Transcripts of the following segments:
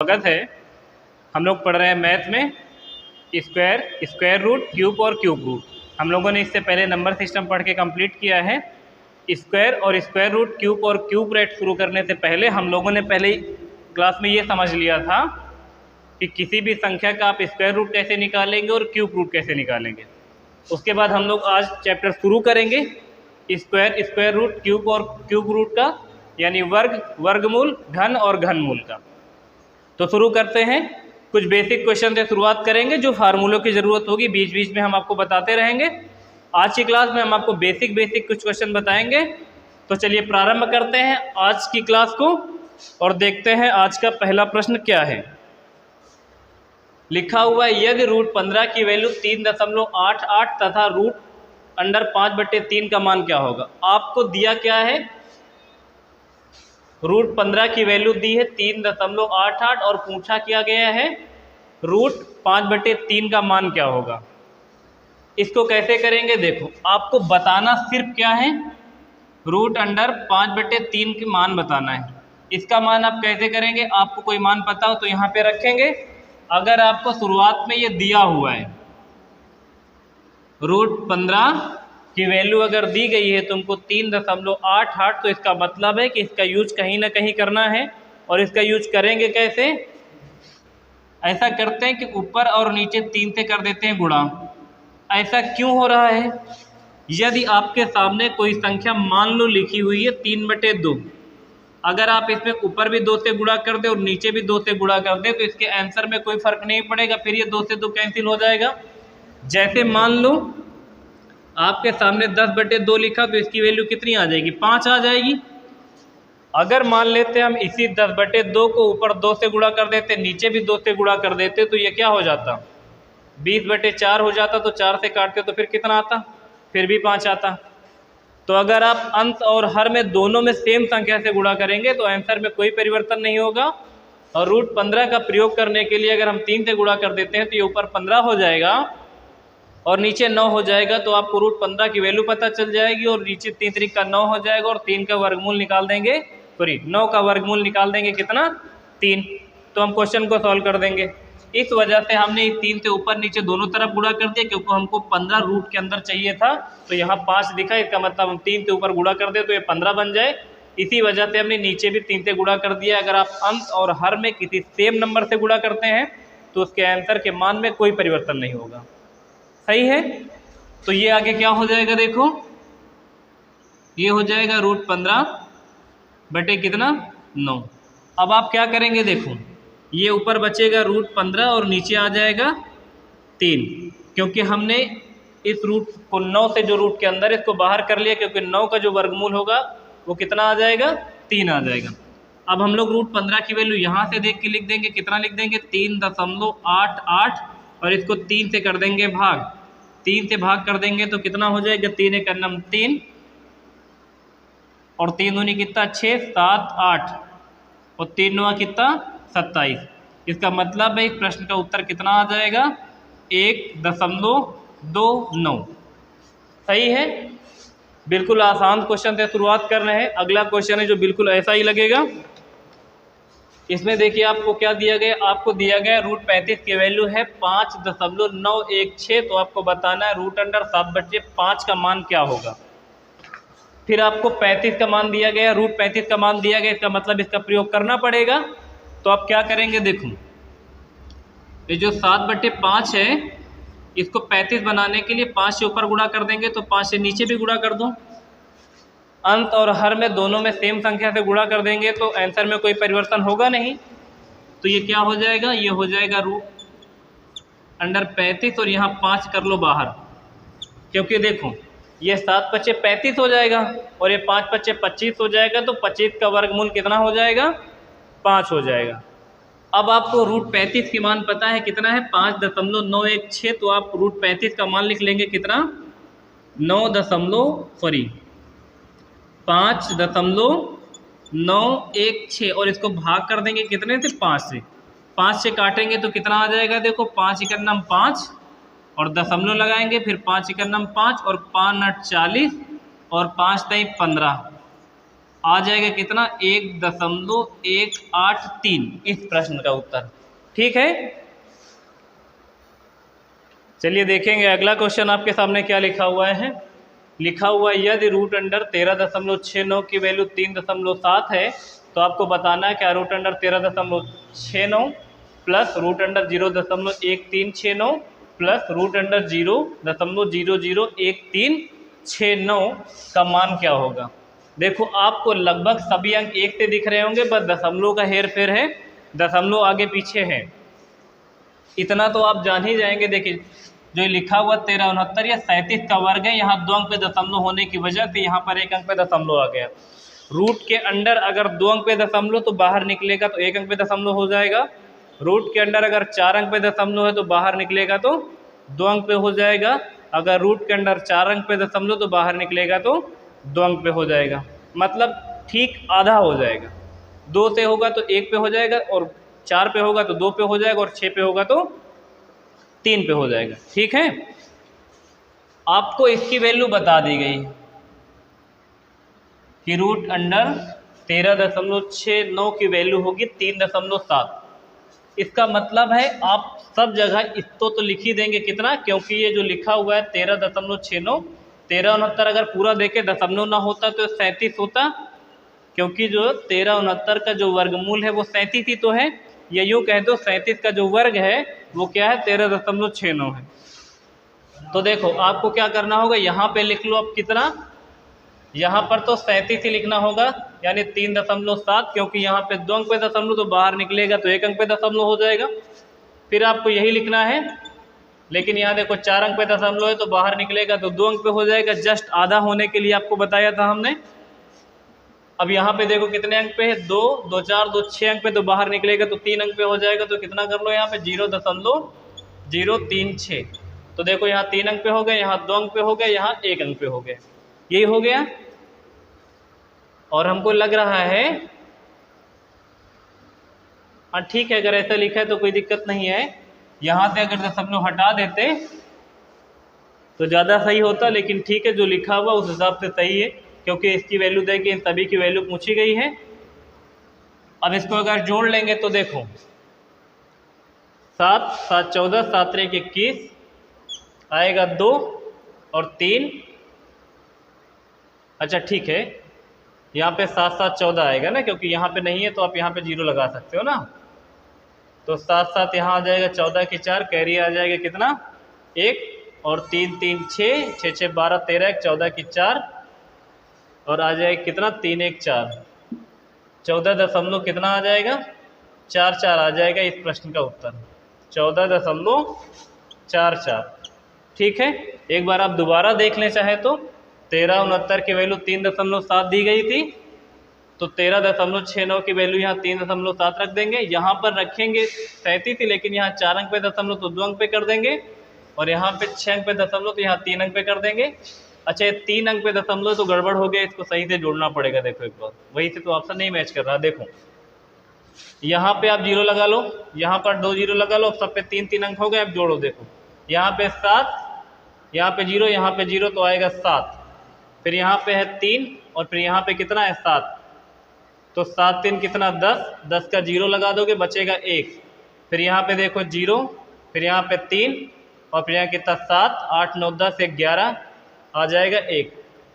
स्वागत है। हम लोग पढ़ रहे हैं मैथ में स्क्वायर, स्क्वायर रूट, क्यूब और क्यूब रूट। हम लोगों ने इससे पहले नंबर सिस्टम पढ़ के कंप्लीट किया है। स्क्वायर और स्क्वायर रूट, क्यूब और क्यूब रेट शुरू करने से पहले हम लोगों ने पहले क्लास में ये समझ लिया था कि किसी भी संख्या का आप स्क्वायर रूट कैसे निकालेंगे और क्यूब रूट कैसे निकालेंगे। उसके बाद हम लोग आज चैप्टर शुरू करेंगे स्क्वायर, स्क्वायर रूट, क्यूब और क्यूब रूट का, यानी वर्ग, वर्गमूल, घन और घनमूल का। तो शुरू करते हैं। कुछ बेसिक क्वेश्चन से शुरुआत करेंगे, जो फार्मूलों की ज़रूरत होगी बीच बीच में हम आपको बताते रहेंगे। आज की क्लास में हम आपको बेसिक कुछ क्वेश्चन बताएंगे। तो चलिए प्रारंभ करते हैं आज की क्लास को और देखते हैं आज का पहला प्रश्न क्या है। लिखा हुआ है यदि रूट 15 की वैल्यू 3.88 तथा रूट अंडर 5/3 का मान क्या होगा। आपको दिया क्या है, रूट 15 की वैल्यू दी है 3.88 और पूछा किया गया है रूट 5/3 का मान क्या होगा। इसको कैसे करेंगे, देखो आपको बताना सिर्फ क्या है, रूट अंडर 5/3 के मान बताना है। इसका मान आप कैसे करेंगे, आपको कोई मान पता हो तो यहाँ पे रखेंगे। अगर आपको शुरुआत में ये दिया हुआ है रूट 15 की वैल्यू अगर दी गई है तुमको 3.88, तो इसका मतलब है कि इसका यूज कहीं ना कहीं करना है। और इसका यूज करेंगे कैसे, ऐसा करते हैं कि ऊपर और नीचे 3 से कर देते हैं गुणा। ऐसा क्यों हो रहा है, यदि आपके सामने कोई संख्या मान लो लिखी हुई है 3/2, अगर आप इसमें ऊपर भी 2 से गुणा कर दे और नीचे भी 2 से गुणा कर दे तो इसके आंसर में कोई फर्क नहीं पड़ेगा, फिर ये 2 से 2 कैंसिल हो जाएगा। जैसे मान लो आपके सामने 10/2 लिखा तो इसकी वैल्यू कितनी आ जाएगी, 5 आ जाएगी। अगर मान लेते हम इसी 10/2 को ऊपर 2 से गुणा कर देते, नीचे भी 2 से गुणा कर देते, तो ये क्या हो जाता, 20/4 हो जाता। तो 4 से काटते तो फिर कितना आता, फिर भी 5 आता। तो अगर आप अंश और हर में दोनों में सेम संख्या से गुणा करेंगे तो आंसर में कोई परिवर्तन नहीं होगा। और रूट 15 का प्रयोग करने के लिए अगर हम 3 से गुणा कर देते हैं तो ये ऊपर 15 हो जाएगा और नीचे 9 हो जाएगा। तो आपको रूट 15 की वैल्यू पता चल जाएगी और नीचे 3 3 का 9 हो जाएगा और 3 का वर्गमूल निकाल देंगे, सॉरी 9 का वर्गमूल निकाल देंगे कितना, 3। तो हम क्वेश्चन को सॉल्व कर देंगे। इस वजह से हमने इस 3 से ऊपर नीचे दोनों तरफ गुणा कर दिया, क्योंकि हमको 15 रूट के अंदर चाहिए था। तो यहाँ 5 दिखा, इसका मतलब हम 3 से ऊपर गुणा कर दे तो ये 15 बन जाए। इसी वजह से हमने नीचे भी 3 से गुणा कर दिया। अगर आप अंश और हर में किसी सेम नंबर से गुणा करते हैं तो उसके आंसर के मान में कोई परिवर्तन नहीं होगा। सही है। तो ये आगे क्या हो जाएगा, देखो ये हो जाएगा रूट 15 बटे कितना, 9। अब आप क्या करेंगे, देखो ये ऊपर बचेगा रूट 15 और नीचे आ जाएगा 3, क्योंकि हमने इस रूट को 9 से जो रूट के अंदर इसको बाहर कर लिया, क्योंकि 9 का जो वर्गमूल होगा वो कितना आ जाएगा, 3 आ जाएगा। अब हम लोग रूट 15 की वैल्यू यहाँ से देख के लिख देंगे, कितना लिख देंगे, 3.88 और इसको 3 से कर देंगे भाग। 3 से भाग कर देंगे तो कितना हो जाएगा, 3 एक नम 3 और 3 दूनी कितना 6, 7, 8 और 3 9 कितना 27। इसका मतलब है इस प्रश्न का उत्तर कितना आ जाएगा, 1.29। सही है। बिल्कुल आसान क्वेश्चन से शुरुआत कर रहे हैं। अगला क्वेश्चन है जो बिल्कुल ऐसा ही लगेगा। इसमें देखिए आपको क्या दिया गया, आपको दिया गया रूट 35 की वैल्यू है 5.916। तो आपको बताना है रूट अंडर 7/5 का मान क्या होगा। फिर आपको 35 का मान दिया गया, रूट 35 का मान दिया गया, इसका मतलब इसका प्रयोग करना पड़ेगा। तो आप क्या करेंगे, देखो ये जो 7/5 है इसको 35 बनाने के लिए 5 से ऊपर गुणा कर देंगे तो 5 से नीचे भी गुणा कर दो। अंत और हर में दोनों में सेम संख्या से गुणा कर देंगे तो आंसर में कोई परिवर्तन होगा नहीं। तो ये क्या हो जाएगा, ये हो जाएगा रूट अंडर 35 और यहाँ 5 कर लो बाहर, क्योंकि देखो ये 7×5 35 हो जाएगा और ये 5×5 25 हो जाएगा। तो 25 का वर्गमूल कितना हो जाएगा, 5 हो जाएगा। अब आपको रूट 35 की मान पता है कितना है, 5.916। तो आप रूट 35 का मान लिख लेंगे कितना, 5.916 और इसको भाग कर देंगे कितने से, 5 से। 5 से काटेंगे तो कितना आ जाएगा, देखो 5 × 9 5 और दशमलव लगाएंगे, फिर 5 × 9 5 और 5 × 8 40 और 5 × 3 15। आ जाएगा कितना 1.183 इस प्रश्न का उत्तर। ठीक है, चलिए देखेंगे अगला क्वेश्चन आपके सामने क्या लिखा हुआ है। लिखा हुआ है यदि रूट अंडर 13.69 की वैल्यू 3.7 है तो आपको बताना है क्या root under 13.69 plus root under 0.1369 plus root under 0.001369 का मान क्या होगा। देखो आपको लगभग सभी अंक एक से दिख रहे होंगे, बस दशमलव का हेर फेर है, दशमलव आगे पीछे है, इतना तो आप जान ही जाएंगे। देखिए जो लिखा हुआ 1369 या 37 का वर्ग है, यहाँ 2 अंक पे दशमलव होने की वजह से यहाँ पर 1 अंक पे दशमलव आ गया। रूट के अंडर अगर 2 अंक पे दशमलव तो बाहर निकलेगा तो 1 अंक पे दशमलव हो जाएगा। रूट के अंडर अगर 4 अंक पे दशमलव है तो बाहर निकलेगा तो 2 अंक पे हो जाएगा। अगर रूट के अंडर 4 अंक पे दशमलव तो बाहर निकलेगा तो 2 अंक पे हो जाएगा, मतलब ठीक आधा हो जाएगा। 2 से होगा तो 1 पे हो जाएगा, और 4 पे होगा तो 2 पे हो जाएगा, और 6 पे होगा तो 3 पे हो जाएगा। ठीक है, आपको इसकी वैल्यू बता दी गई कि रूट अंडर 13.69 की वैल्यू होगी 3.7। इसका मतलब है आप सब जगह इसको तो लिख ही देंगे कितना, क्योंकि ये जो लिखा हुआ है 13.69, 1369 अगर पूरा देके दशमलव ना होता तो 37 होता, क्योंकि जो 1369 का जो वर्गमूल है वो 37 ही तो है, या यूँ कह दो 37 का जो वर्ग है वो क्या है 13.69 है। तो देखो आपको क्या करना होगा, यहाँ पे लिख लो अब कितना, यहाँ पर तो 37 ही लिखना होगा, यानी 3.7, क्योंकि यहाँ पे 2 अंक पे दशमलव तो बाहर निकलेगा तो 1 अंक पे दशमलव हो जाएगा। फिर आपको यही लिखना है, लेकिन यहाँ देखो 4 अंक पे दशमलव है तो बाहर निकलेगा तो 2 अंक पे हो जाएगा, जस्ट आधा होने के लिए आपको बताया था हमने। अब यहाँ पे देखो कितने अंक पे है, 2, 2 4 2 6 अंक पे तो बाहर निकलेगा तो 3 अंक पे हो जाएगा, तो कितना कर लो यहाँ पे 0.036। तो देखो यहाँ 3 अंक पे हो गए, यहाँ 2 अंक पे हो गए, यहाँ 1 अंक पे हो गए, यही हो गया। और हमको लग रहा है हाँ ठीक है, अगर ऐसा लिखा है तो कोई दिक्कत नहीं है। यहाँ से अगर दशमलव हटा देते तो ज़्यादा सही होता, लेकिन ठीक है जो लिखा हुआ उस हिसाब से सही है, क्योंकि इसकी वैल्यू देखिए इन सभी की वैल्यू पूछी गई है। अब इसको अगर जोड़ लेंगे तो देखो 7 7 14 7 3 21 आएगा 2 और 3, अच्छा ठीक है, यहाँ पे 7 7 14 आएगा ना, क्योंकि यहाँ पे नहीं है तो आप यहाँ पे 0 लगा सकते हो ना। तो 7 7 यहाँ आ जाएगा 14 की 4, कैरी आ जाएगा कितना 1, और 3 3 6 6 6 12 13 14 की 4, और आ जाएगा कितना 3 1 4, 14 दशमलव कितना आ जाएगा 4 4 आ जाएगा इस प्रश्न का उत्तर 14.44। ठीक है, एक बार आप दोबारा देख लें चाहे तो 1369 की वैल्यू 3.7 दी गई थी, तो 13.69 की वैल्यू यहाँ 3.7 रख देंगे। यहाँ पर रखेंगे 37 थी, लेकिन यहाँ 4 अंक पे दशमलव तो 2 अंक पे कर देंगे, और यहाँ पे 6 अंक पे दशमलव तो यहाँ 3 अंक पे कर देंगे। अच्छा ये 3 अंक पे दशमलव तो गड़बड़ हो गया, इसको सही से जोड़ना पड़ेगा। देखो एक बार वही से तो ऑप्शन नहीं मैच कर रहा। देखो यहाँ पे आप 0 लगा लो, यहाँ पर 2 0 लगा लो, सब पे 3 3 अंक हो गए। अब जोड़ो, देखो यहाँ पे 7, यहाँ पे 0, यहाँ पे 0 तो आएगा 7, फिर यहाँ पे है 3, और फिर यहाँ पे कितना है 7, तो 7 3 कितना 10, 10 का 0 लगा दोगे बचेगा 1, फिर यहाँ पे देखो 0, फिर यहाँ पे 3, और फिर यहाँ कितना 7 8 9 10 11 आ जाएगा 1,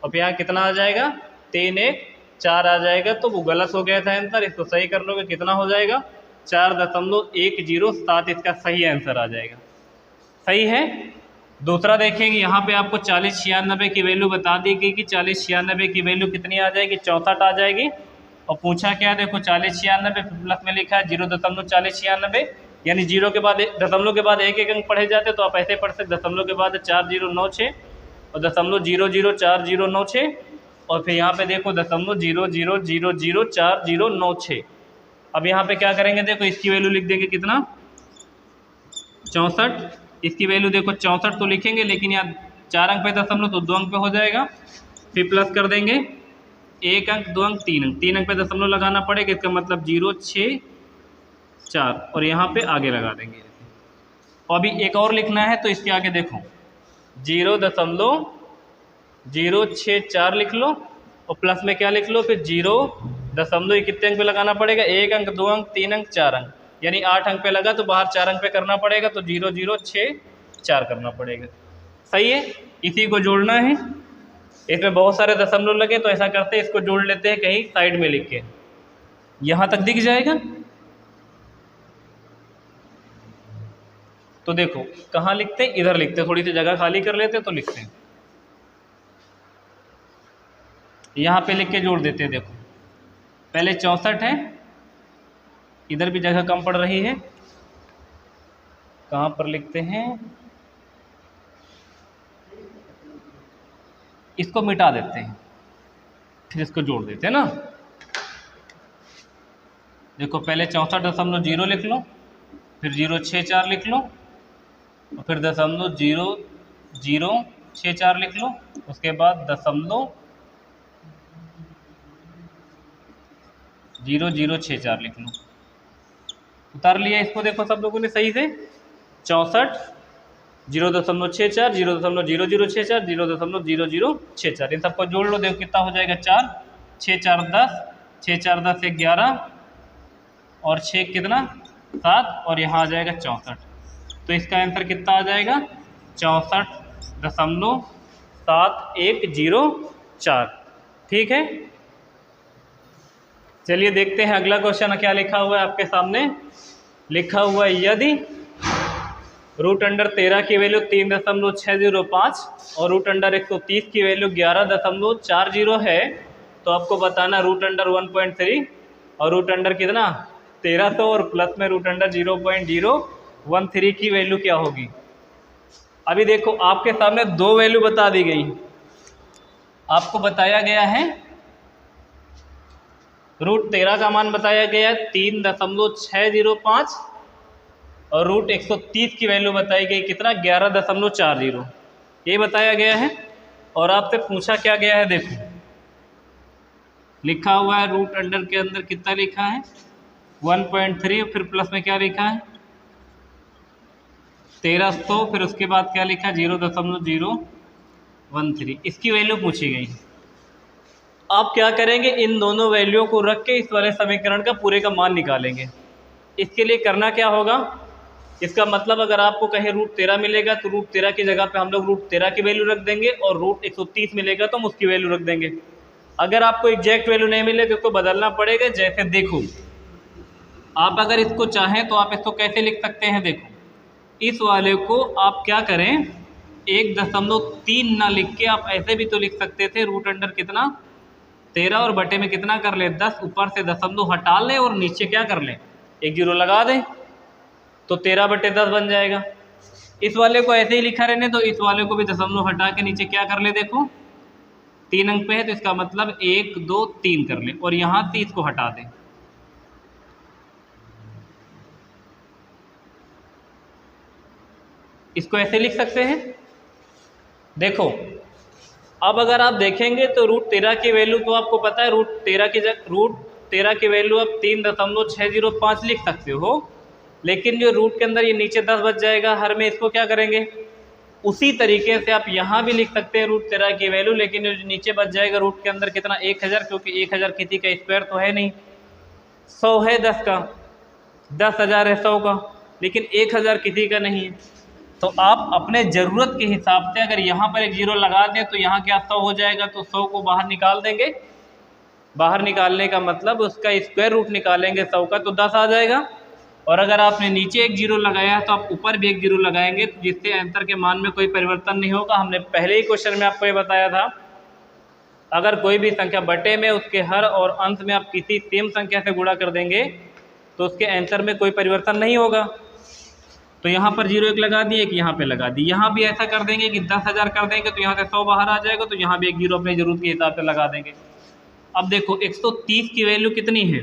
और फिर यहाँ कितना आ जाएगा 3 1 4 आ जाएगा। तो वो गलत हो गया था आंसर, इसको सही कर लोगे कितना हो जाएगा 4.107 इसका सही आंसर आ जाएगा। सही है। दूसरा देखेंगे, यहाँ पे आपको 40 96 की वैल्यू बता दी गई कि 40 96 की वैल्यू कितनी आ जाएगी 64 आ जाएगी। और पूछा क्या, देखो 40 96 प्लस में लिखा है 0.40 96, यानी 0 के बाद दशमलव के बाद एक एक अंक पढ़े जाते तो आप ऐसे पढ़ सकते, दशमलव के बाद 4096 और दशमलव 004096, और फिर यहाँ पे देखो दशमलव 00004096। अब यहाँ पे क्या करेंगे, देखो इसकी वैल्यू लिख देंगे कितना 64, इसकी वैल्यू देखो 64 तो लिखेंगे, लेकिन यहाँ 4 अंक पे दशमलव तो 2 अंक पे हो जाएगा, फिर प्लस कर देंगे 1 अंक 2 अंक 3 अंक, 3 अंक पे दशमलव लगाना पड़ेगा, इसका मतलब 0 6 4, और यहाँ पे आगे लगा देंगे। और अभी एक और लिखना है तो इसके आगे देखो 0.064 लिख लो, और प्लस में क्या लिख लो फिर 0., कितने अंक पे लगाना पड़ेगा, 1 अंक, 2 अंक, 3 अंक, 4 अंक, यानी 8 अंक पे लगा तो बाहर 4 अंक पे करना पड़ेगा, तो 0.064 करना पड़ेगा। सही है, इसी को जोड़ना है। इसमें बहुत सारे दशमलव लगे तो ऐसा करते हैं, इसको जोड़ लेते हैं कहीं साइड में लिख के, यहाँ तक दिख जाएगा। तो देखो कहाँ लिखते हैं, इधर लिखते हैं, थोड़ी सी जगह खाली कर लेते हैं तो लिखते हैं, यहाँ पे लिख के जोड़ देते हैं। देखो पहले 64 है, इधर भी जगह कम पड़ रही है, कहाँ पर लिखते हैं, इसको मिटा देते हैं, फिर इसको जोड़ देते हैं ना। देखो पहले 64.0 लिख लो, फिर 064 लिख लो, और फिर 0.0064 लिख लो, उसके बाद 0.0064 लिख लो। उतार लिया इसको, देखो सब लोगों ने सही से, 64, 0.64, 0.0064, 0.0064, इन सबको जोड़ लो, देखो कितना हो जाएगा, 4, 6 4 10, 6 4 10 11, और 6 कितना 7, और यहाँ आ जाएगा 64। तो इसका आंसर कितना आ जाएगा, 64.7104। ठीक है, चलिए देखते हैं अगला क्वेश्चन क्या लिखा हुआ है आपके सामने। लिखा हुआ है यदि √13 की वैल्यू 3.605 और √130 की वैल्यू 11.40 है, तो आपको बताना √1.3 और √, कितना 1300, और प्लस में √0.013 की वैल्यू क्या होगी। अभी देखो आपके सामने दो वैल्यू बता दी गई, आपको बताया गया है √13 का मान बताया गया है 3.605 और √130 की वैल्यू बताई गई कितना 11.40, ये बताया गया है। और आपसे पूछा क्या गया है, देखो लिखा हुआ है √, के अंदर कितना लिखा है 1.3, फिर प्लस में क्या लिखा है 1300, फिर उसके बाद क्या लिखा है 0.013, इसकी वैल्यू पूछी गई। आप क्या करेंगे, इन दोनों वैल्यूओं को रख के इस वाले समीकरण का पूरे का मान निकालेंगे। इसके लिए करना क्या होगा, इसका मतलब अगर आपको कहीं √13 मिलेगा तो √13 की जगह पे हम लोग √13 की वैल्यू रख देंगे, और √130 मिलेगा तो हम उसकी वैल्यू रख देंगे। अगर आपको एग्जैक्ट वैल्यू नहीं मिले तो उसको बदलना पड़ेगा। जैसे देखो आप अगर इसको चाहें तो आप इसको कैसे लिख सकते हैं, देखो इस वाले को आप क्या करें 1.3 ना लिख के आप ऐसे भी तो लिख सकते थे, √, कितना 13 और बटे में कितना कर ले 10, ऊपर से दशमलव हटा लें और नीचे क्या कर लें 1 0 लगा दें, तो 13/10 बन जाएगा। इस वाले को ऐसे ही लिखा रहने तो इस वाले को भी दशमलव हटा के नीचे क्या कर ले, देखो 3 अंक पे है तो इसका मतलब 1 2 3 कर ले, और यहाँ से इसको हटा दें। इसको ऐसे लिख सकते हैं। देखो अब अगर आप देखेंगे तो √13 की वैल्यू तो आपको पता है √13 की वैल्यू आप 3.605 लिख सकते हो, लेकिन जो रूट के अंदर ये नीचे 10 बच जाएगा हर में, इसको क्या करेंगे उसी तरीके से आप यहाँ भी लिख सकते हैं √13 की वैल्यू, लेकिन जो नीचे बच जाएगा रूट के अंदर कितना 1000, क्योंकि 1000 किसी का स्क्वायर तो है नहीं, 100 है 10 का, 10,000 है 100 का, लेकिन 1000 किसी का नहीं है। तो आप अपने ज़रूरत के हिसाब से अगर यहाँ पर एक 0 लगा दें तो यहाँ क्या 100 हो जाएगा, तो 100 को बाहर निकाल देंगे। बाहर निकालने का मतलब उसका स्क्वायर रूट निकालेंगे 100 का, तो 10 आ जाएगा। और अगर आपने नीचे एक 0 लगाया है तो आप ऊपर भी एक 0 लगाएंगे, जिससे आंसर के मान में कोई परिवर्तन नहीं होगा। हमने पहले ही क्वेश्चन में आपको ये बताया था, अगर कोई भी संख्या बटे में उसके हर और अंश में आप किसी सेम संख्या से गुणा कर देंगे तो उसके आंसर में कोई परिवर्तन नहीं होगा। तो यहाँ पर 0 एक लगा दी, एक यहाँ पे लगा दी। यहाँ भी ऐसा कर देंगे कि 10,000 कर देंगे तो यहाँ से 100 बाहर आ जाएगा, तो यहाँ भी एक 0 अपनी ज़रूरत के हिसाब से लगा देंगे। अब देखो 130 की वैल्यू कितनी है,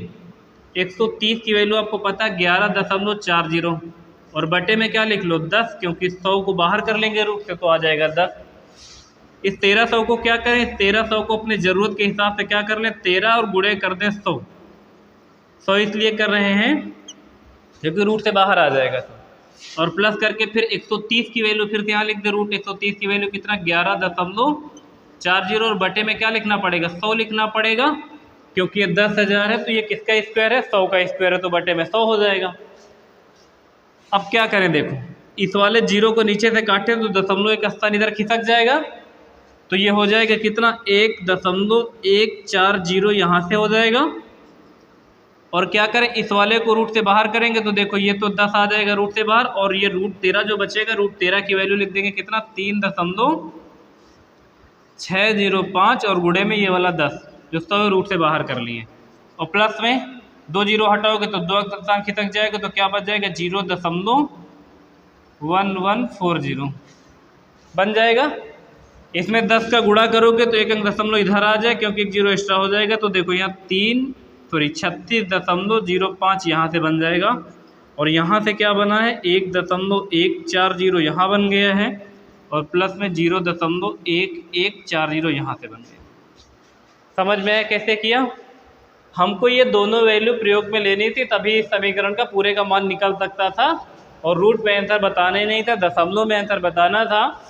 130 की वैल्यू आपको पता है 11.40, और बटे में क्या लिख लो 10, क्योंकि 100 को बाहर कर लेंगे रूट से तो आ जाएगा 10। इस 1300 को क्या करें, 1300 को अपने ज़रूरत के हिसाब से क्या कर लें 13 और गुणे कर दें 100। 100 इसलिए कर रहे हैं क्योंकि रूट से बाहर आ जाएगा, और प्लस करके फिर 130 की वैल्यू फिर से यहाँ लिख दे, √130 की वैल्यू कितना 11.40, 4 जीरो और बटे में क्या लिखना पड़ेगा, 100 लिखना पड़ेगा, क्योंकि ये 10,000 है तो ये किसका स्क्वायर है, 100 का स्क्वायर है, तो बटे में 100 हो जाएगा। अब क्या करें, देखो इस वाले जीरो को नीचे से काटे तो दशमलव एक स्थान इधर खिसक जाएगा, तो ये हो जाएगा कितना, 1.140 यहाँ से हो जाएगा। और क्या करें, इस वाले को रूट से बाहर करेंगे तो देखो ये तो 10 आ जाएगा रूट से बाहर, और ये √13 जो बचेगा, √13 की वैल्यू लिख देंगे कितना, 3.605 और गुणे में ये वाला 10 जो 100 रूट से बाहर कर लिए, और प्लस में 2 जीरो हटाओगे तो 2 स्थान खिसक जाएगा, तो क्या बच जाएगा, 0.1140 बन जाएगा। इसमें 10 का गुणा करोगे तो एक अंक दशमलव इधर आ जाए, क्योंकि एक जीरो एक्स्ट्रा हो जाएगा, तो देखो यहाँ 36.05 यहाँ से बन जाएगा, और यहाँ से क्या बना है, 1.140 यहाँ बन गया है, और प्लस में 0.1140 यहाँ से बन गया। समझ में आया कैसे किया। हमको ये दोनों वैल्यू प्रयोग में लेनी थी, तभी इस समीकरण का पूरे का मान निकल सकता था, और रूट में आंसर बताना ही नहीं था, दशमलव में आंसर बताना था।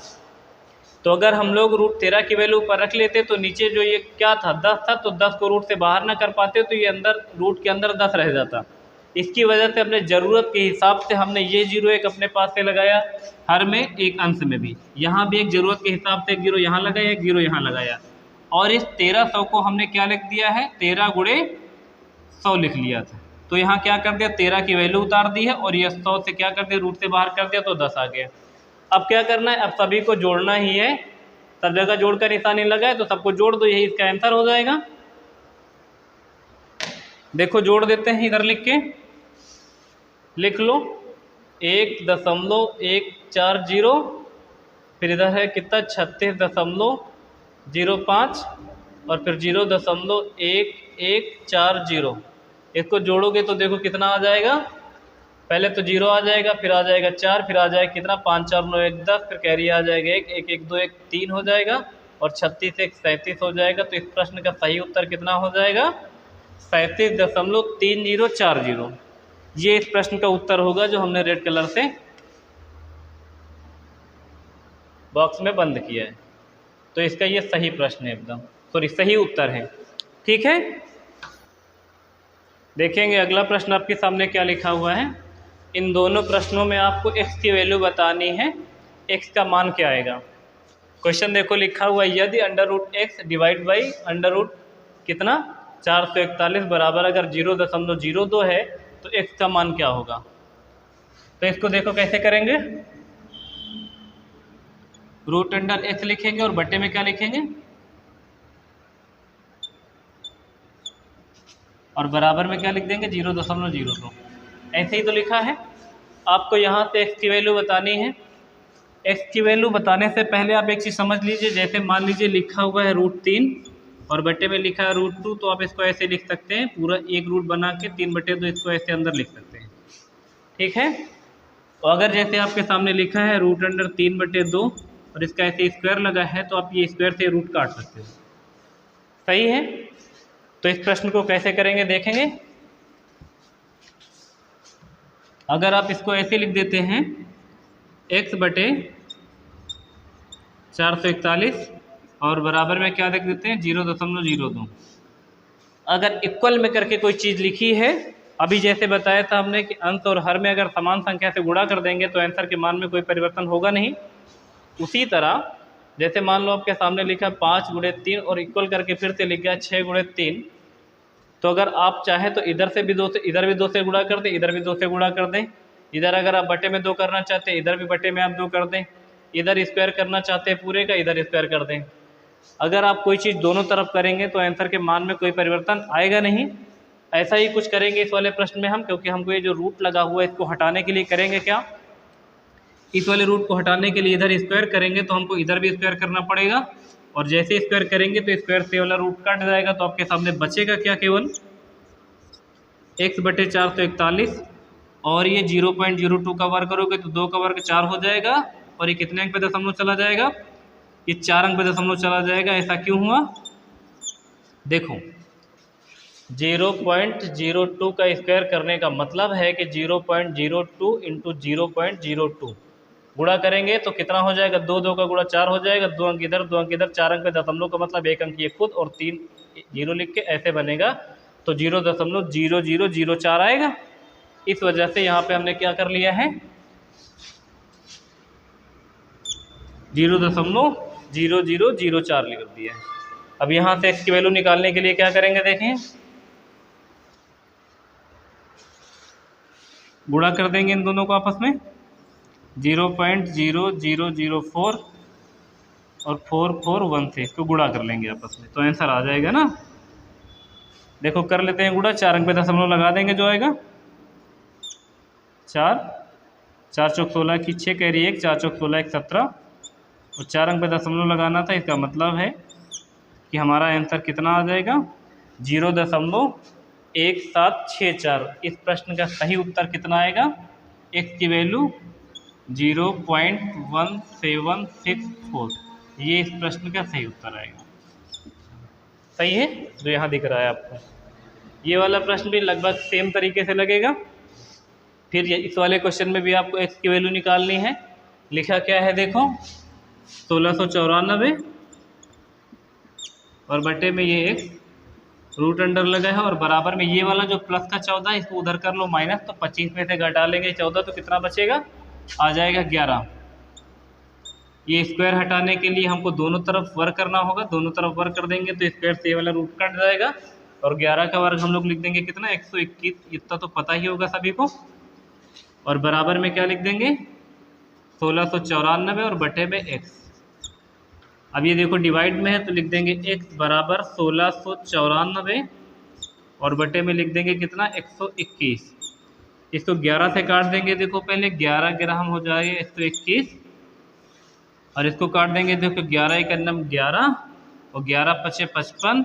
तो अगर हम लोग √13 की वैल्यू ऊपर रख लेते तो नीचे जो ये क्या था, 10 था, तो 10 को रूट से बाहर ना कर पाते तो ये अंदर रूट के अंदर 10 रह जाता। इसकी वजह से अपने ज़रूरत के हिसाब से हमने ये जीरो एक अपने पास से लगाया, हर में एक अंश में भी, यहाँ भी एक ज़रूरत के हिसाब से एक जीरो यहाँ लगाया, एक जीरो यहाँ लगाया, और इस 1300 को हमने क्या लिख दिया है, 13 गुणे 100 लिख लिया था। तो यहाँ क्या कर दिया, 13 की वैल्यू उतार दी है, और ये 100 से क्या कर दिया, रूट से बाहर कर दिया, तो 10 आ गया। अब क्या करना है, अब सभी को जोड़ना ही है, सब जगह जोड़कर निशानी लगाए तो सबको जोड़ दो, यही इसका आंसर हो जाएगा। देखो जोड़ देते हैं, इधर लिख लो 1.140, फिर इधर है कितना 36.05 और फिर 0.1140। इसको जोड़ोगे तो देखो कितना आ जाएगा, पहले तो 0 आ जाएगा, फिर आ जाएगा 4, फिर आ जाएगा कितना 5 4 9 1 10, फिर कैरी आ जाएगा 1 1 1 2 1 3 हो जाएगा, और 36 1 37 हो जाएगा। तो इस प्रश्न का सही उत्तर कितना हो जाएगा, 37.3040। ये इस प्रश्न का उत्तर होगा जो हमने रेड कलर से बॉक्स में बंद किया है। तो इसका ये सही प्रश्न है, एकदम सॉरी सही उत्तर है। ठीक है, देखेंगे अगला प्रश्न आपके सामने क्या लिखा हुआ है। इन दोनों प्रश्नों में आपको x की वैल्यू बतानी है, x का मान क्या आएगा। क्वेश्चन देखो लिखा हुआ है, यदि √x डिवाइड बाई √ कितना 441 बराबर अगर 0.02 है तो x का मान क्या होगा। तो इसको देखो कैसे करेंगे, √x लिखेंगे और बटे में क्या लिखेंगे, और बराबर में क्या लिख देंगे 0.02। ऐसे ही तो लिखा है। आपको यहाँ से x की वैल्यू बतानी है। x की वैल्यू बताने से पहले आप एक चीज़ समझ लीजिए, जैसे मान लीजिए लिखा हुआ है √3 और बटे में लिखा है √2, तो आप इसको ऐसे लिख सकते हैं, पूरा एक रूट बना के 3/2 इसको ऐसे अंदर लिख सकते हैं। ठीक है, और अगर जैसे आपके सामने लिखा है √3/2 और इसका ऐसे स्क्वायर लगा है, तो आप ये स्क्वायर से रूट काट सकते हो। सही है, तो इस प्रश्न को कैसे करेंगे देखेंगे। अगर आप इसको ऐसे लिख देते हैं x/441 और बराबर में क्या लिख देते हैं 0.02। अगर इक्वल में करके कोई चीज़ लिखी है, अभी जैसे बताया था हमने कि अंश और हर में अगर समान संख्या से गुणा कर देंगे तो आंसर के मान में कोई परिवर्तन होगा नहीं। उसी तरह जैसे मान लो आपके सामने लिखा 5 × 3 और इक्वल करके फिर से लिख गया 6 × 3, तो अगर आप चाहें तो इधर से भी 2 से, इधर भी 2 से गुणा कर दें, इधर भी 2 से गुणा कर दें। इधर अगर आप बटे में 2 करना चाहते हैं, इधर भी बटे में आप 2 कर दें। इधर स्क्वायर करना चाहते हैं पूरे का, इधर स्क्वायर कर दें। अगर आप कोई चीज़ दोनों तरफ करेंगे तो आंसर के मान में कोई परिवर्तन आएगा नहीं। ऐसा ही कुछ करेंगे इस वाले प्रश्न में हम, क्योंकि हमको ये जो रूट लगा हुआ है इसको हटाने के लिए करेंगे क्या, इस वाले रूट को हटाने के लिए इधर स्क्वायर करेंगे, तो हमको इधर भी स्क्वायर करना पड़ेगा, और जैसे स्क्वायर करेंगे तो स्क्वायर से वाला रूट कट जाएगा, तो आपके सामने बचेगा क्या, केवल x/441, और ये 0.02 का वर्ग करोगे तो 2 का वर्ग 4 हो जाएगा, और ये कितने अंक पे दशमलव चला जाएगा, ये 4 अंक पे दशमलव चला जाएगा। ऐसा क्यों हुआ, देखो 0.02 का स्क्वायर करने का मतलब है कि 0.02 × 0.02 गुणा करेंगे तो कितना हो जाएगा, 2 का गुणा 4 हो जाएगा, 2 अंक इधर 2 अंक इधर, 4 अंक पे दशमलव का मतलब 1 अंक ये खुद और 3 जीरो लिख के ऐसे बनेगा, तो 0.0004 आएगा। इस वजह से यहाँ पे हमने क्या कर लिया है, 0.0004 लिख दिया है। अब यहाँ से x की वैल्यू निकालने के लिए क्या करेंगे, देखें गुणा कर देंगे इन दोनों को आपस में, 0.0004 और 441 से इसको गुणा कर लेंगे आपस में, तो आंसर आ जाएगा ना। देखो कर लेते हैं गुणा, 4 अंक पे दशमलव लगा देंगे, जो आएगा 4 4 चौक 16 की 6 कैरी 1, 4 चौक 16 1 17, और 4 अंक पे दशमलव लगाना था। इसका मतलब है कि हमारा आंसर कितना आ जाएगा, 0.1764। इस प्रश्न का सही उत्तर कितना आएगा, x की वैल्यू 0.1764, ये इस प्रश्न का सही उत्तर आएगा। सही है, जो यहाँ दिख रहा है आपको। ये वाला प्रश्न भी लगभग सेम तरीके से लगेगा। फिर इस वाले क्वेश्चन में भी आपको x की वैल्यू निकालनी है। लिखा क्या है देखो, 1694 और बटे में ये x रूट अंडर लगा है, और बराबर में ये वाला जो प्लस का 14 इसको उधर कर लो माइनस, तो 25 में से घटा लेंगे 14, तो कितना बचेगा, आ जाएगा 11। ये स्क्वायर हटाने के लिए हमको दोनों तरफ वर्क करना होगा, दोनों तरफ वर्क कर देंगे तो स्क्वायर से ये वाला रूट कट जाएगा, और 11 का वर्ग हम लोग लिख देंगे कितना, 121, इतना तो पता ही होगा सभी को। और बराबर में क्या लिख देंगे, 1694 और बटे में x। अब ये देखो डिवाइड में है तो लिख देंगे x बराबर 1694 और बटे में लिख देंगे कितना, 121। इसको 11 से काट देंगे, देखो पहले 11 ग्राम हो जाएगा 121, और इसको काट देंगे, देखो 11 एक अन्नम 11 और 11 पचे 55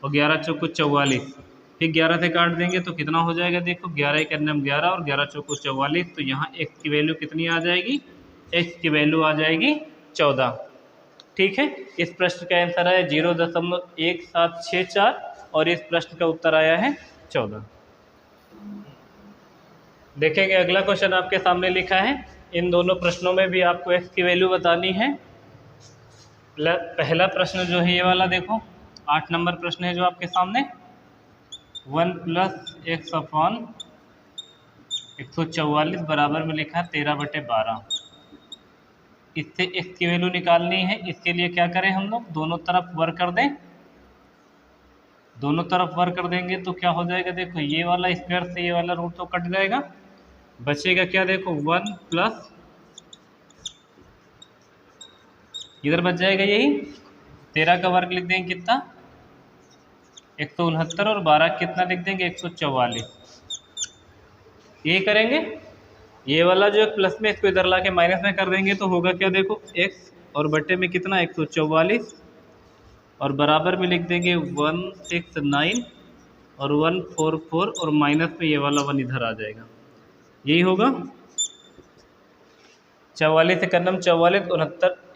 और 11 चौको 44, फिर 11 से काट देंगे तो कितना हो जाएगा, देखो 11 एक अन्नम 11 और 11 चौको 44, तो यहाँ x की वैल्यू कितनी आ जाएगी, x की वैल्यू आ जाएगी 14। ठीक है, इस प्रश्न का आंसर है 0.1764 और इस प्रश्न का उत्तर आया है 14। देखेंगे अगला क्वेश्चन आपके सामने लिखा है। इन दोनों प्रश्नों में भी आपको x की वैल्यू बतानी है। पहला प्रश्न जो है ये वाला देखो, 8 नंबर प्रश्न है जो आपके सामने, 1 + x/144 बराबर में लिखा है 13/12। इससे x की वैल्यू निकालनी है। इसके लिए क्या करें हम लोग, दोनों तरफ वर्क कर दें, दोनों तरफ वर्क कर देंगे तो क्या हो जाएगा, देखो ये वाला स्क्वायर से ये वाला रूट तो कट जाएगा, बचेगा क्या, देखो 1 प्लस इधर बच जाएगा यही 13 का वर्ग लिख देंगे कितना, 169, और 12 कितना लिख देंगे 144। ये करेंगे, ये वाला जो प्लस में इसको इधर ला के माइनस में कर देंगे तो होगा क्या, देखो x और बटे में कितना 144 और बराबर में लिख देंगे 169 और 144 और माइनस में ये वाला 1 इधर आ जाएगा, यही होगा। 44 से करनम 44,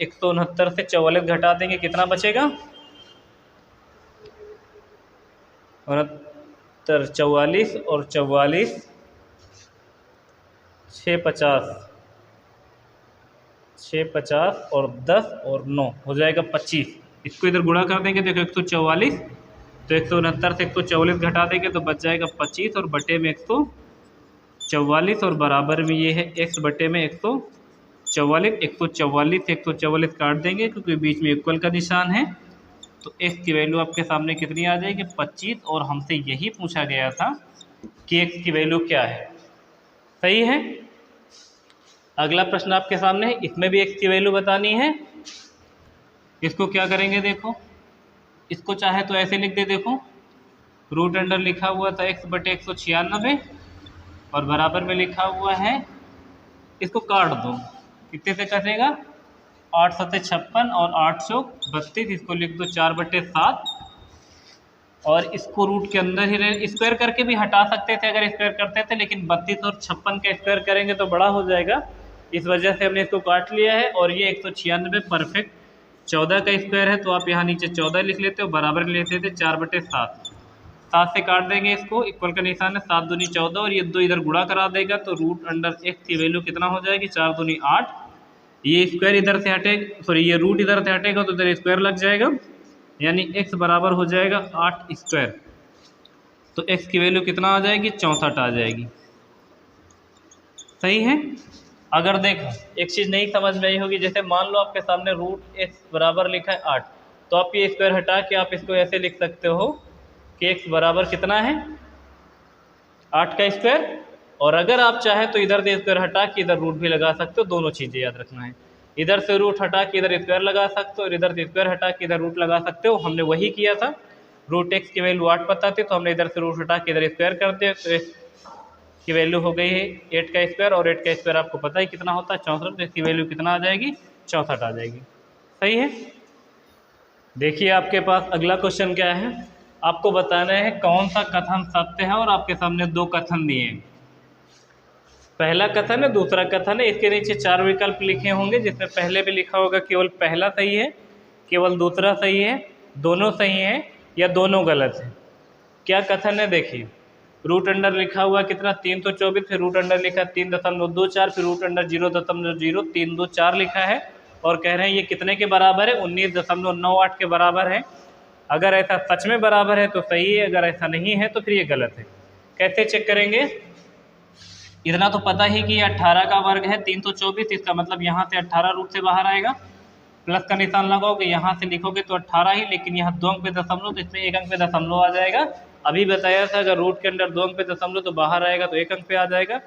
169 से 44 घटा देंगे, कितना बचेगा 69, 44 और 44 650 और 10 और 9 हो जाएगा 25। इसको इधर गुणा कर देंगे, देखो 144 तो 169 से 144 घटा देंगे तो बच जाएगा 25 और बटे में 144 और बराबर में ये है x बटे में 144, 144 से 144 काट देंगे क्योंकि बीच में इक्वल का निशान है, तो x की वैल्यू आपके सामने कितनी आ जाएगी 25। और हमसे यही पूछा गया था कि x की वैल्यू क्या है। सही है। अगला प्रश्न आपके सामने है, इसमें भी x की वैल्यू बतानी है। इसको क्या करेंगे, देखो इसको चाहे तो ऐसे लिख दे, देखो रूट अंडर लिखा हुआ था x बटे 196 और बराबर में लिखा हुआ है, इसको काट दो, कितने से कटेगा 8 सत्ते 56 और 8 चौक 32, इसको लिख दो 4/7 और इसको रूट के अंदर ही स्क्वायर करके भी हटा सकते थे अगर स्क्वायर करते थे, लेकिन 32 और 56 का स्क्वायर करेंगे तो बड़ा हो जाएगा, इस वजह से हमने इसको काट लिया है। और ये 196 परफेक्ट 14 का स्क्वायर है, तो आप यहाँ नीचे 14 लिख लेते हो, बराबर लेते थे 4/7, 7 से काट देंगे इसको, इक्वल का निशान है, 7 दूनी 14 और ये 2 इधर गुणा करा देगा तो रूट अंडर x की वैल्यू कितना हो जाएगी 4 दूनी 8 ये स्क्वायर इधर से हटेगा, सॉरी ये रूट इधर से हटेगा तो इधर स्क्वायर लग जाएगा, यानी x बराबर हो जाएगा 8 स्क्वायर। तो x की वैल्यू कितना आ जाएगी, 64 आ जाएगी। सही है। अगर देखो एक चीज़ नहीं समझ में आई होगी, जैसे मान लो आपके सामने रूट x बराबर लिखा है 8, तो आप ये स्क्वायर हटा के आप इसको ऐसे लिख सकते हो कि x बराबर कितना है, 8 का स्क्वायर। और अगर आप चाहे तो इधर से स्क्वायर हटा के इधर रूट भी लगा सकते हो, दोनों चीज़ें याद रखना है। इधर से रूट हटा के इधर स्क्वायर लगा सकते हो और इधर से स्क्वायर हटा के इधर रूट लगा सकते हो। हमने वही किया था, रूट x की वैल्यू 8 पता थी तो हमने इधर से रूट हटा के इधर स्क्वायर कर दिया, तो x की वैल्यू हो गई है 8 का स्क्वायर, और 8 का स्क्वायर आपको पता है कितना होता है, 64। तो इसकी वैल्यू कितना आ जाएगी, 64 आ जाएगी। सही है। देखिए आपके पास अगला क्वेश्चन क्या है, आपको बताना है कौन सा कथन सत्य है, और आपके सामने दो कथन दिए हैं, पहला कथन है, दूसरा कथन है। इसके नीचे 4 विकल्प लिखे होंगे, जिसमें पहले भी लिखा होगा केवल पहला सही है, केवल दूसरा सही है, दोनों सही है, या दोनों गलत है। क्या कथन है देखिए, रूट अंडर लिखा हुआ कितना 324, फिर रूट अंडर लिखा 3.24, फिर रूट अंडर 0.0324 लिखा है, और कह रहे हैं ये कितने के बराबर है, 19.98 के बराबर है। अगर ऐसा सच में बराबर है तो सही है, अगर ऐसा नहीं है तो फिर ये गलत है। कैसे चेक करेंगे, इतना तो पता ही कि ये 18 का वर्ग है 324, इसका मतलब यहाँ से 18 रूट से बाहर आएगा, प्लस का निशान लगाओगे, यहाँ से लिखोगे तो 18 ही, लेकिन यहाँ 2 अंक पे दशमलव, तो इसमें 1 अंक पे दशमलव आ जाएगा। अभी बताया था अगर रूट के अंदर 2 अंक पे दशमलव तो बाहर आएगा तो 1 अंक पे आ जाएगा,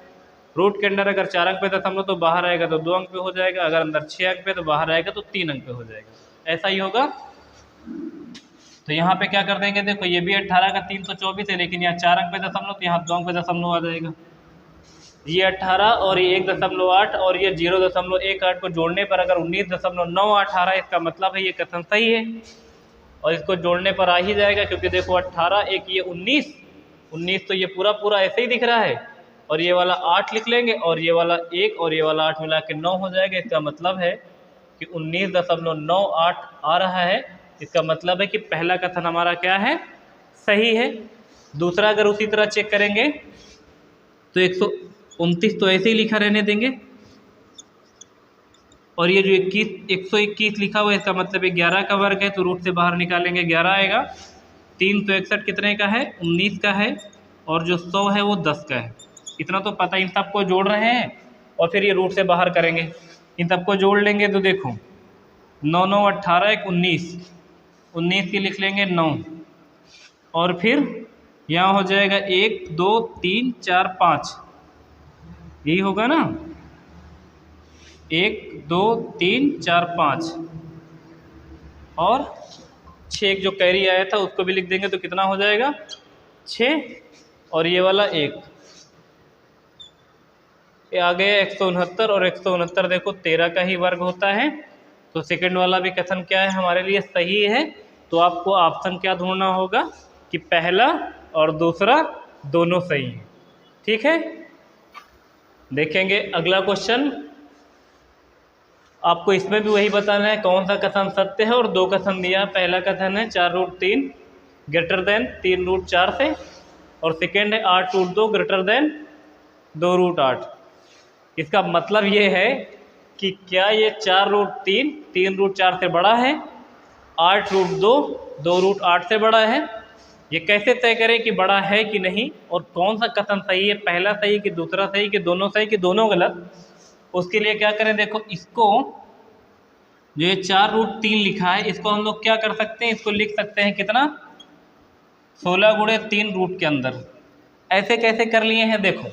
रूट के अंदर अगर 4 अंक पे दशमलव तो बाहर आएगा तो 2 अंक पे हो जाएगा, अगर अंदर 6 अंक पे तो बाहर आएगा तो 3 अंक पे हो जाएगा। ऐसा ही होगा। तो यहाँ पे क्या कर देंगे, देखो ये भी 18 का 324 है, लेकिन यहाँ 4 अंक पे दशमलव, तो यहाँ 2 अंक पे दशमलव आ जाएगा। ये 18 और ये 1.8 और ये 0.18 को जोड़ने पर अगर 19.9 आ रहा है, इसका मतलब है ये कथन सही है, और इसको जोड़ने पर आ ही जाएगा, क्योंकि देखो 18 एक ये 19 तो ये पूरा पूरा ऐसे ही दिख रहा है, और ये वाला 8 लिख लेंगे, और ये वाला 1 और ये वाला 8 मिला के 9 हो जाएगा। इसका मतलब है कि 19.98 आ रहा है। इसका मतलब है कि पहला कथन हमारा क्या है, सही है। दूसरा अगर उसी तरह चेक करेंगे तो 129 तो ऐसे ही लिखा रहने देंगे, और ये जो 121 लिखा हुआ है इसका मतलब 11 का वर्ग है, तो रूट से बाहर निकालेंगे 11 आएगा। 361 कितने का है, 19 का है, और जो 100 है वो 10 का है। इतना तो पता, इन सबको जोड़ रहे हैं और फिर ये रूट से बाहर करेंगे, इन सबको जोड़ लेंगे तो देखो 9 9 18 1 19 की लिख लेंगे 9, और फिर यहाँ हो जाएगा 1 2 3 4 5, यही होगा ना, 1 2 3 4 5, और 6 जो कैरी आया था उसको भी लिख देंगे तो कितना हो जाएगा 6, और ये वाला 1, ये आ गया 169, और 169 देखो 13 का ही वर्ग होता है। तो सेकंड वाला भी कथन क्या है, हमारे लिए सही है। तो आपको ऑप्शन क्या ढूंढना होगा कि पहला और दूसरा दोनों सही हैं। ठीक है, देखेंगे अगला क्वेश्चन। आपको इसमें भी वही बताना है कौन सा कथन सत्य है, और दो कथन दिया। पहला कथन है 4√3 ग्रेटर देन 3√4 से, और सेकेंड है 8√2 ग्रेटर देन 2√8। इसका मतलब ये है कि क्या ये 4√3 3√4 से बड़ा है, 8√2 2√8 से बड़ा है। ये कैसे तय करें कि बड़ा है कि नहीं, और कौन सा कथन सही है, पहला सही कि दूसरा सही कि दोनों सही कि दोनों गलत। उसके लिए क्या करें, देखो इसको जो ये 4√3 लिखा है इसको हम लोग क्या कर सकते हैं, इसको लिख सकते हैं कितना 16 गुणे 3 रूट के अंदर। ऐसे कैसे कर लिए हैं, देखो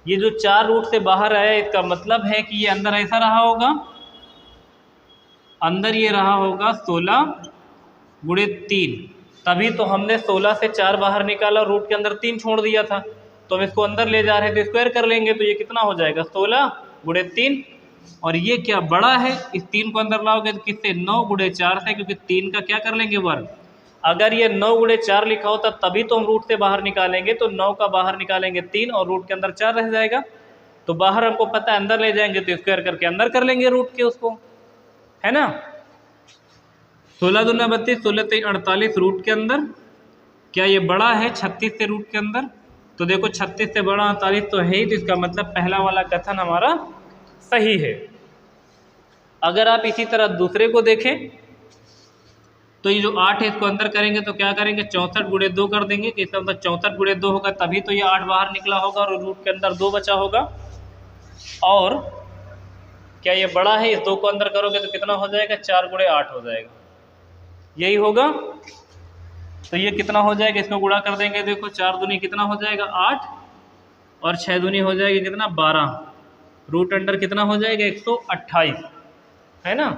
ये जो 4 रूट से बाहर आया इसका मतलब है कि ये अंदर ऐसा रहा होगा, अंदर ये रहा होगा 16 गुणे 3, तभी तो हमने 16 से 4 बाहर निकाला, रूट के अंदर 3 छोड़ दिया था। तो हम इसको अंदर ले जा रहे हैं तो स्क्वायर कर लेंगे, तो ये कितना हो जाएगा 16 गुणे 3, और ये क्या बड़ा है, इस 3 को अंदर लाओगे तो किससे 9 गुणे 4 से, क्योंकि 3 का क्या कर लेंगे वर्ग। अगर ये 9 गुणे 4 लिखा होता तभी तो हम रूट से बाहर निकालेंगे, तो 9 का बाहर निकालेंगे 3 और रूट के अंदर 4 रह जाएगा। तो बाहर हमको पता है अंदर ले जाएंगे तो स्क्वायर करके अंदर कर लेंगे रूट के उसको, है ना। 16 दूना 32, 16 3 48 रूट के अंदर। क्या ये बड़ा है 36 से रूट के अंदर, तो देखो 36 से बड़ा 48 तो है ही, तो इसका मतलब पहला वाला कथन हमारा सही है। अगर आप इसी तरह दूसरे को देखें तो ये जो 8 है इसको अंदर करेंगे तो क्या करेंगे, 64 गुणे 2 कर देंगे कि इसका मतलब 64 गुणे 2 होगा, तभी तो ये 8 बाहर निकला होगा और रूट के अंदर 2 बचा होगा। और क्या ये बड़ा है, इस 2 को अंदर करोगे तो कितना हो जाएगा, 4 गुणे 8 हो जाएगा, यही होगा। तो ये कितना हो जाएगा, इसको गुणा कर देंगे, देखो 4 दूनी कितना हो जाएगा 8 और 6 दूनी हो जाएगी कितना 12, रूट अंडर कितना हो जाएगा 128, है ना।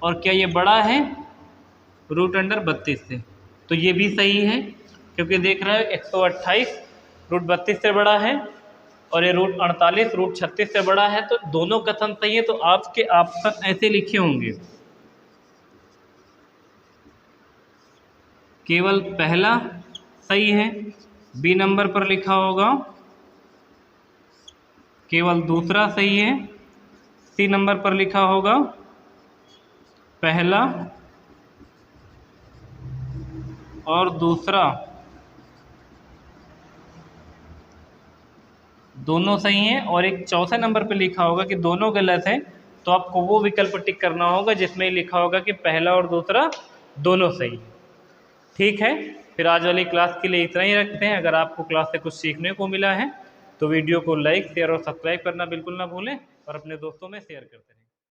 और क्या ये बड़ा है रूट अंडर 32 से, तो ये भी सही है क्योंकि देख रहे हो 128 रूट 32 से बड़ा है और ये रूट 48 रूट 36 से बड़ा है, तो दोनों कथन सही है। तो आपके ऑप्शन ऐसे लिखे होंगे, केवल पहला सही है, बी नंबर पर लिखा होगा केवल दूसरा सही है, सी नंबर पर लिखा होगा पहला और दूसरा दोनों सही हैं, और एक चौथे नंबर पे लिखा होगा कि दोनों गलत हैं, तो आपको वो विकल्प टिक करना होगा जिसमें लिखा होगा कि पहला और दूसरा दोनों सही। ठीक है, फिर आज वाली क्लास के लिए इतना ही रखते हैं। अगर आपको क्लास से कुछ सीखने को मिला है तो वीडियो को लाइक शेयर और सब्सक्राइब करना बिल्कुल ना भूलें और अपने दोस्तों में शेयर करते हैं।